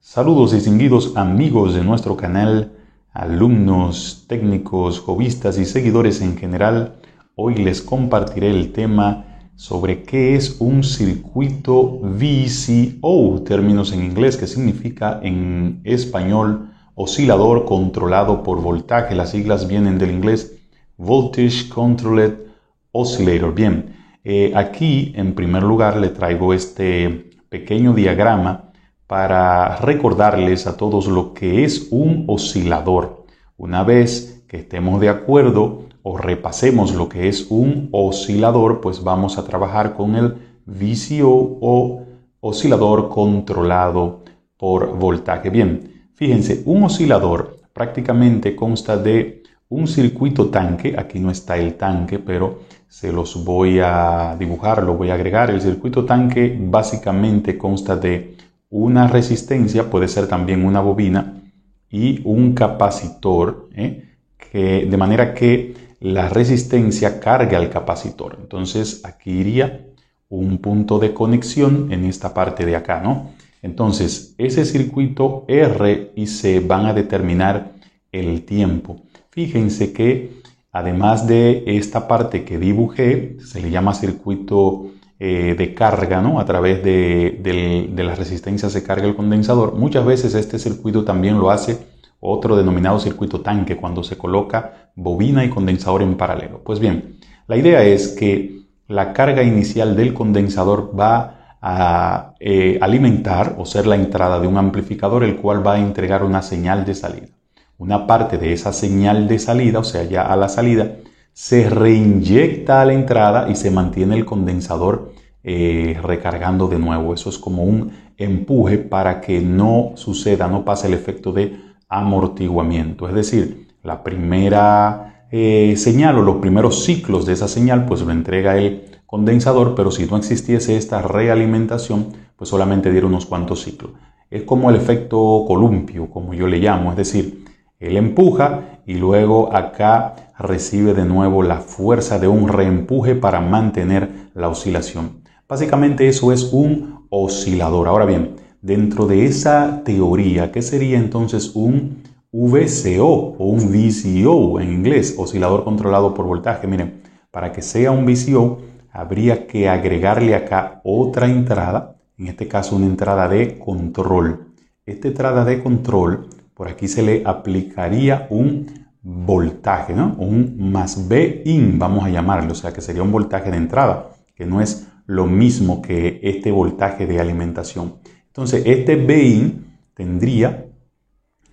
Saludos distinguidos amigos de nuestro canal, alumnos, técnicos, hobbyistas y seguidores en general. Hoy les compartiré el tema sobre qué es un circuito VCO, términos en inglés que significa en español oscilador controlado por voltaje. Las siglas vienen del inglés Voltage Controlled Oscillator. Bien, aquí en primer lugar le traigo este pequeño diagrama para recordarles a todos lo que es un oscilador. Una vez que estemos de acuerdo o repasemos lo que es un oscilador, pues vamos a trabajar con el VCO o oscilador controlado por voltaje. Bien, fíjense, un oscilador prácticamente consta de un circuito tanque. Aquí no está el tanque, pero se los voy a dibujar, lo voy a agregar. El circuito tanque básicamente consta de una resistencia, puede ser también una bobina y un capacitor, de manera que la resistencia cargue al capacitor. Entonces aquí iría un punto de conexión en esta parte de acá, ¿no? Entonces ese circuito R y C van a determinar el tiempo. Fíjense que además de esta parte que dibujé, se le llama circuito de carga, ¿no? A través de las resistencias se carga el condensador. Muchas veces este circuito también lo hace otro denominado circuito tanque, cuando se coloca bobina y condensador en paralelo. Pues bien, la idea es que la carga inicial del condensador va a alimentar o ser la entrada de un amplificador, el cual va a entregar una señal de salida. Una parte de esa señal de salida, o sea, ya a la salida, se reinyecta a la entrada y se mantiene el condensador recargando de nuevo. Eso es como un empuje para que no suceda, no pase el efecto de amortiguamiento. Es decir, la primera señal o los primeros ciclos de esa señal pues lo entrega el condensador, pero si no existiese esta realimentación pues solamente diera unos cuantos ciclos. Es como el efecto columpio, como yo le llamo, es decir, él empuja y luego acá recibe de nuevo la fuerza de un reempuje para mantener la oscilación. Básicamente eso es un oscilador. Ahora bien, dentro de esa teoría, ¿qué sería entonces un VCO o un VCO en inglés? Oscilador controlado por voltaje. Miren, para que sea un VCO habría que agregarle acá otra entrada, en este caso una entrada de control. Esta entrada de control, por aquí se le aplicaría un voltaje, ¿no? Un más Bin, vamos a llamarlo, o sea que sería un voltaje de entrada, que no es lo mismo que este voltaje de alimentación. Entonces este Bin tendría,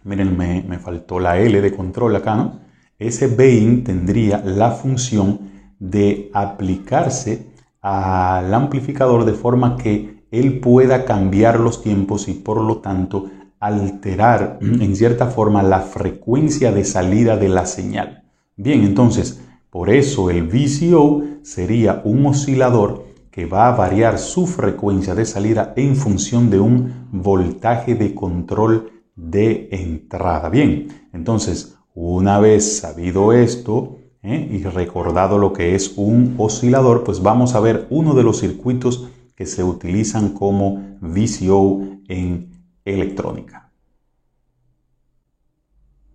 miren, me faltó la L de control acá, ¿no? Ese Bin tendría la función de aplicarse al amplificador de forma que él pueda cambiar los tiempos y por lo tanto alterar en cierta forma la frecuencia de salida de la señal. Bien, entonces, por eso el VCO sería un oscilador que va a variar su frecuencia de salida en función de un voltaje de control de entrada. Bien, entonces, una vez sabido esto y recordado lo que es un oscilador, pues vamos a ver uno de los circuitos que se utilizan como VCO en electrónica.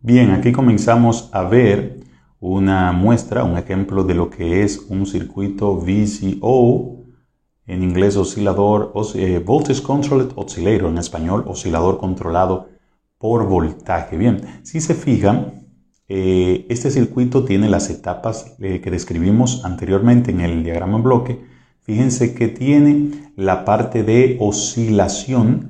Bien, aquí comenzamos a ver una muestra, un ejemplo de lo que es un circuito VCO, en inglés oscilador, Voltage Controlled Oscillator, en español oscilador controlado por voltaje. Bien, si se fijan, este circuito tiene las etapas que describimos anteriormente en el diagrama en bloque. Fíjense que tiene la parte de oscilación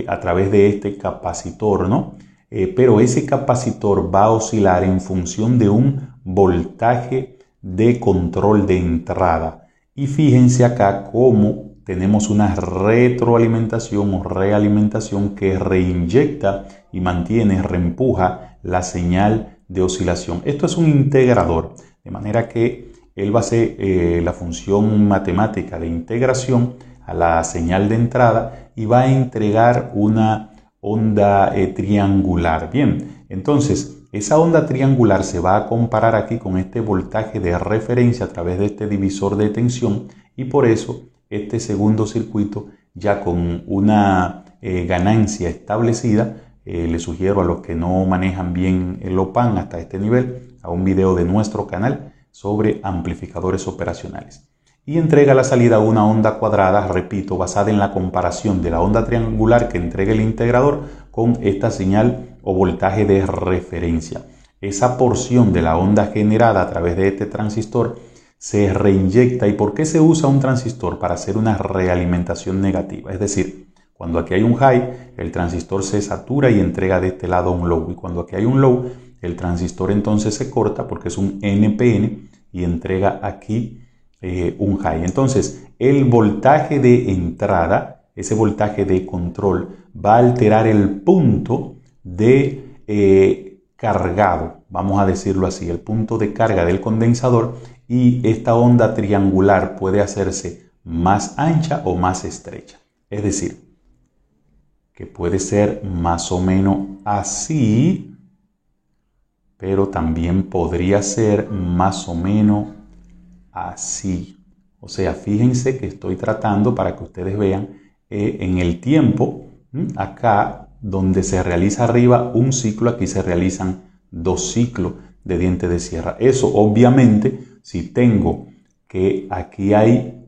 a través de este capacitor, ¿no? Pero ese capacitor va a oscilar en función de un voltaje de control de entrada. Y fíjense acá cómo tenemos una retroalimentación o realimentación que reinyecta y mantiene, reempuja la señal de oscilación. Esto es un integrador, de manera que él va a hacer la función matemática de integración a la señal de entrada y va a entregar una onda triangular. Bien, entonces esa onda triangular se va a comparar aquí con este voltaje de referencia a través de este divisor de tensión y por eso este segundo circuito ya con una ganancia establecida. Les sugiero a los que no manejan bien el OPAN hasta este nivel a un video de nuestro canal sobre amplificadores operacionales. Y entrega la salida una onda cuadrada, repito, basada en la comparación de la onda triangular que entrega el integrador con esta señal o voltaje de referencia. Esa porción de la onda generada a través de este transistor se reinyecta. ¿Y por qué se usa un transistor? Para hacer una realimentación negativa. Es decir, cuando aquí hay un high, el transistor se satura y entrega de este lado un low. Y cuando aquí hay un low, el transistor entonces se corta porque es un NPN y entrega aquí un high. Entonces, el voltaje de entrada, ese voltaje de control, va a alterar el punto de cargado, vamos a decirlo así, el punto de carga del condensador, y esta onda triangular puede hacerse más ancha o más estrecha. Es decir, que puede ser más o menos así, pero también podría ser más o menos así. O sea, fíjense que estoy tratando para que ustedes vean en el tiempo, acá donde se realiza arriba un ciclo, aquí se realizan 2 ciclos de diente de sierra. Eso obviamente, si tengo que aquí hay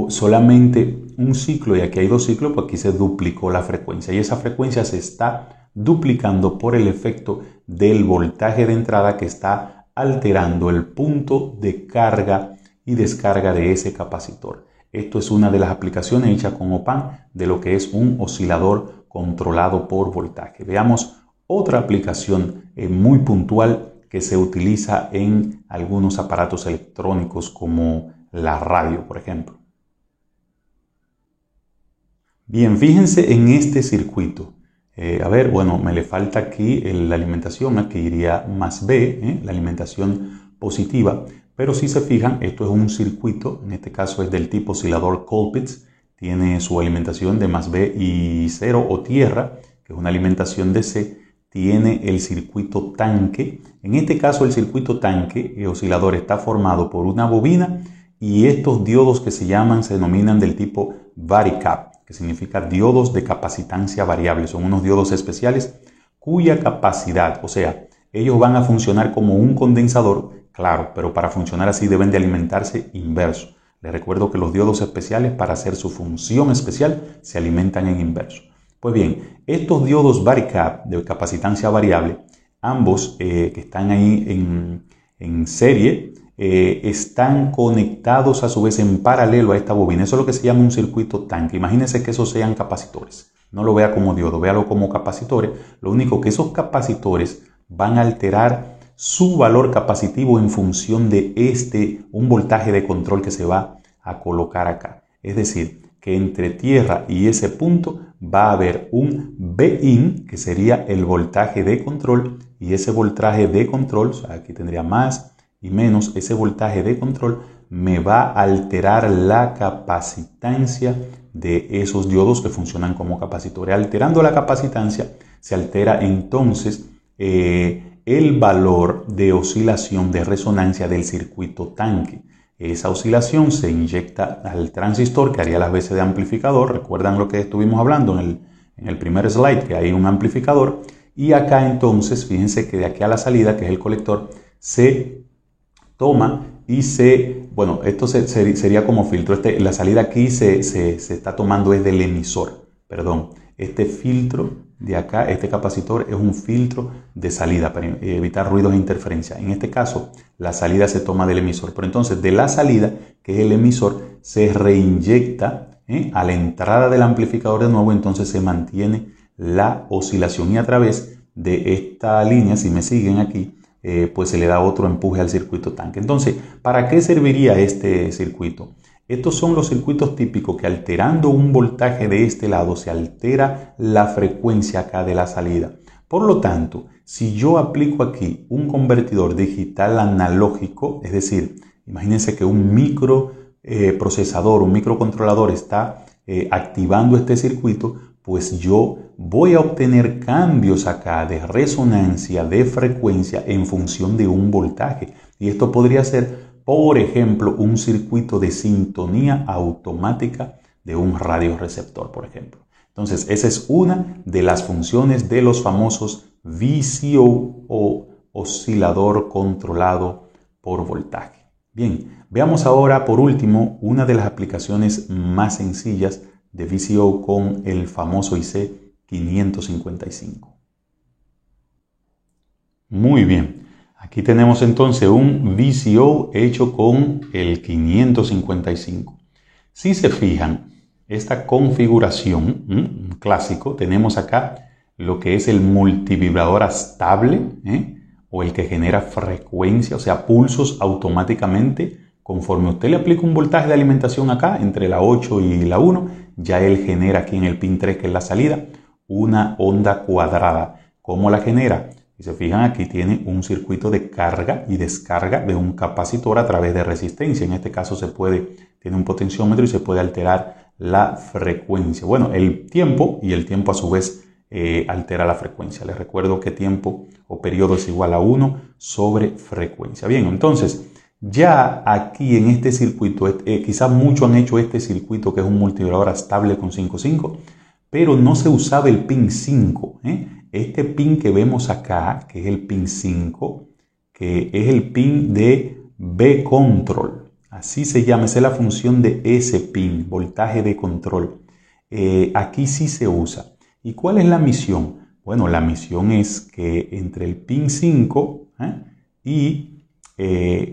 solamente un ciclo y aquí hay 2 ciclos, pues aquí se duplicó la frecuencia y esa frecuencia se está duplicando por el efecto del voltaje de entrada que está alterando el punto de carga y descarga de ese capacitor. Esto es una de las aplicaciones hechas con OPAN de lo que es un oscilador controlado por voltaje. Veamos otra aplicación muy puntual que se utiliza en algunos aparatos electrónicos como la radio, por ejemplo. Bien, fíjense en este circuito. Bueno, me le falta aquí la alimentación, aquí iría más B, la alimentación positiva. Pero si se fijan, esto es un circuito, en este caso es del tipo oscilador Colpitts, tiene su alimentación de más B y 0 o tierra, que es una alimentación de C, tiene el circuito tanque. En este caso el circuito tanque oscilador está formado por una bobina y estos diodos que se denominan del tipo Varicap, que significa diodos de capacitancia variable. Son unos diodos especiales cuya capacidad, o sea, ellos van a funcionar como un condensador. Claro, pero para funcionar así deben de alimentarse inverso. Les recuerdo que los diodos especiales, para hacer su función especial, se alimentan en inverso. Pues bien, estos diodos Varicap de capacitancia variable, ambos que están ahí en serie, están conectados a su vez en paralelo a esta bobina. Eso es lo que se llama un circuito tanque. Imagínense que esos sean capacitores. No lo vea como diodo, véalo como capacitores. Lo único que esos capacitores van a alterar su valor capacitivo en función de un voltaje de control que se va a colocar acá. Es decir, que entre tierra y ese punto va a haber un Bin, que sería el voltaje de control, y ese voltaje de control, o sea, aquí tendría más y menos, ese voltaje de control me va a alterar la capacitancia de esos diodos que funcionan como capacitores. Alterando la capacitancia, se altera entonces el valor de oscilación de resonancia del circuito tanque. Esa oscilación se inyecta al transistor que haría las veces de amplificador. Recuerdan lo que estuvimos hablando en el primer slide, que hay un amplificador. Y acá entonces, fíjense que de aquí a la salida, que es el colector, se toma y esto sería como filtro. La salida aquí se está tomando es del emisor. Perdón, este filtro de acá, este capacitor es un filtro de salida para evitar ruidos e interferencia. En este caso, la salida se toma del emisor. Pero entonces, de la salida, que es el emisor, se reinyecta a la entrada del amplificador de nuevo. Entonces se mantiene la oscilación y a través de esta línea, si me siguen aquí, pues se le da otro empuje al circuito tanque. Entonces, ¿para qué serviría este circuito? Estos son los circuitos típicos que alterando un voltaje de este lado se altera la frecuencia acá de la salida. Por lo tanto, si yo aplico aquí un convertidor digital analógico, es decir, imagínense que un microprocesador, un microcontrolador está activando este circuito, pues yo voy a obtener cambios acá de resonancia, de frecuencia en función de un voltaje. Y esto podría ser, por ejemplo, un circuito de sintonía automática de un radioreceptor, por ejemplo. Entonces, esa es una de las funciones de los famosos VCO o oscilador controlado por voltaje. Bien, veamos ahora por último una de las aplicaciones más sencillas de VCO con el famoso IC 555. Muy bien, aquí tenemos entonces un VCO hecho con el 555. Si se fijan, esta configuración, un clásico, tenemos acá lo que es el multivibrador estable, o el que genera frecuencia, o sea, pulsos automáticamente. Conforme usted le aplica un voltaje de alimentación acá, entre la 8 y la 1, ya él genera aquí en el pin 3, que es la salida, una onda cuadrada. ¿Cómo la genera? Si se fijan, aquí tiene un circuito de carga y descarga de un capacitor a través de resistencia. En este caso tiene un potenciómetro y se puede alterar la frecuencia. Bueno, el tiempo, y el tiempo a su vez altera la frecuencia. Les recuerdo que tiempo o periodo es igual a 1 sobre frecuencia. Bien, entonces, ya aquí en este circuito, quizás muchos han hecho este circuito que es un multivibrador estable con 5.5, pero no se usaba el pin 5. Este pin que vemos acá, que es el pin 5, que es el pin de B-Control. Así se llama, esa es la función de ese pin, voltaje de control. Aquí sí se usa. ¿Y cuál es la misión? Bueno, la misión es que entre el pin 5 y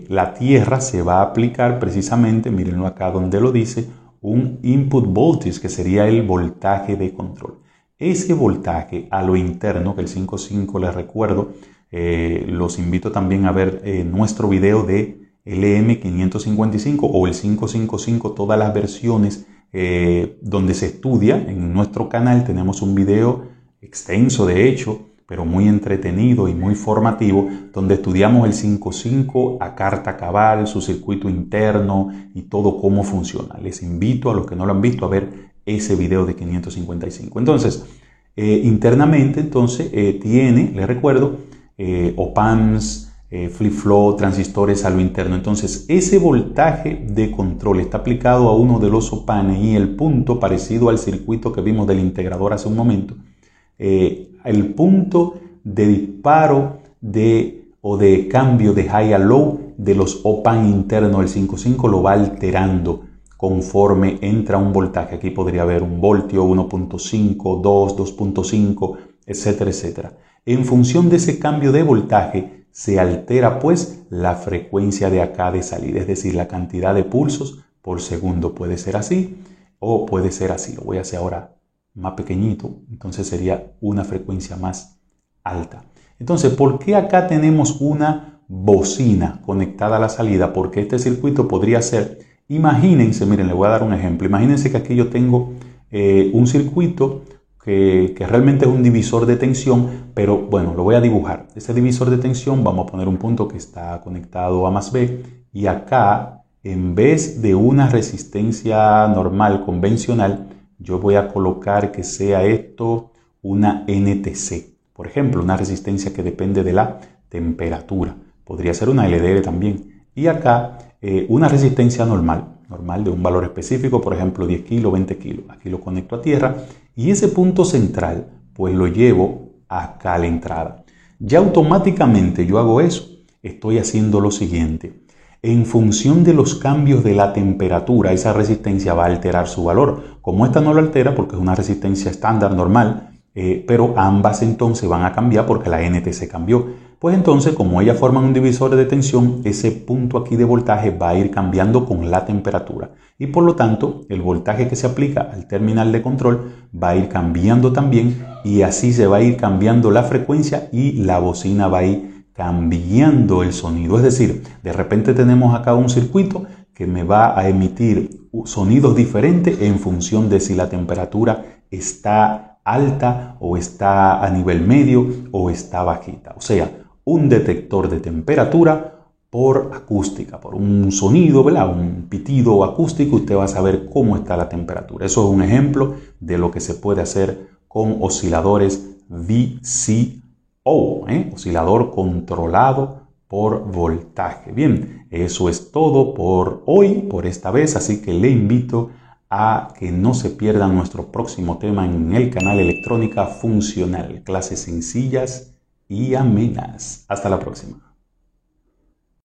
la tierra se va a aplicar precisamente, mírenlo acá donde lo dice, un input voltage, que sería el voltaje de control. Ese voltaje a lo interno, que el 5.5 les recuerdo, los invito también a ver nuestro video de LM555 o el 555, todas las versiones donde se estudia. En nuestro canal tenemos un video extenso, de hecho, pero muy entretenido y muy formativo, donde estudiamos el 5.5 a carta cabal, su circuito interno y todo cómo funciona. Les invito a los que no lo han visto a ver ese video de 555. Entonces, internamente, entonces, les recuerdo, op-amps, flip-flop, transistores a lo interno. Entonces, ese voltaje de control está aplicado a uno de los op-amps y el punto, parecido al circuito que vimos del integrador hace un momento, el punto de disparo o de cambio de high a low de los op-amps internos del 5.5 lo va alterando conforme entra un voltaje. Aquí podría haber un voltio, 1.5, 2, 2.5, etcétera, etcétera. En función de ese cambio de voltaje se altera pues la frecuencia de acá de salida, es decir, la cantidad de pulsos por segundo. Puede ser así o puede ser así. Lo voy a hacer ahora más pequeñito, entonces sería una frecuencia más alta. Entonces, ¿por qué acá tenemos una bocina conectada a la salida? Porque este circuito podría ser, imagínense, miren, les voy a dar un ejemplo. Imagínense que aquí yo tengo un circuito que realmente es un divisor de tensión, pero bueno, lo voy a dibujar. Ese divisor de tensión, vamos a poner un punto que está conectado a más B, y acá, en vez de una resistencia normal, convencional, yo voy a colocar que sea esto una NTC. Por ejemplo, una resistencia que depende de la temperatura. Podría ser una LDR también. Y acá una resistencia normal de un valor específico, por ejemplo 10 kilos, 20 kilos. Aquí lo conecto a tierra y ese punto central pues lo llevo acá a la entrada. Ya automáticamente yo hago eso. Estoy haciendo lo siguiente. En función de los cambios de la temperatura, esa resistencia va a alterar su valor. Como esta no lo altera porque es una resistencia estándar normal, pero ambas entonces van a cambiar porque la NTC cambió. Pues entonces, como ellas forman un divisor de tensión, ese punto aquí de voltaje va a ir cambiando con la temperatura. Y por lo tanto, el voltaje que se aplica al terminal de control va a ir cambiando también, y así se va a ir cambiando la frecuencia y la bocina va a ir cambiando el sonido. Es decir, de repente tenemos acá un circuito que me va a emitir sonidos diferentes en función de si la temperatura está alta o está a nivel medio o está bajita. O sea, un detector de temperatura por acústica, por un sonido, ¿verdad? Un pitido acústico, usted va a saber cómo está la temperatura. Eso es un ejemplo de lo que se puede hacer con osciladores VCO, oscilador controlado por voltaje. Bien, eso es todo por hoy, por esta vez, así que le invito a que no se pierdan nuestro próximo tema en el canal Electrónica Funcional. Clases sencillas y amenas. Hasta la próxima.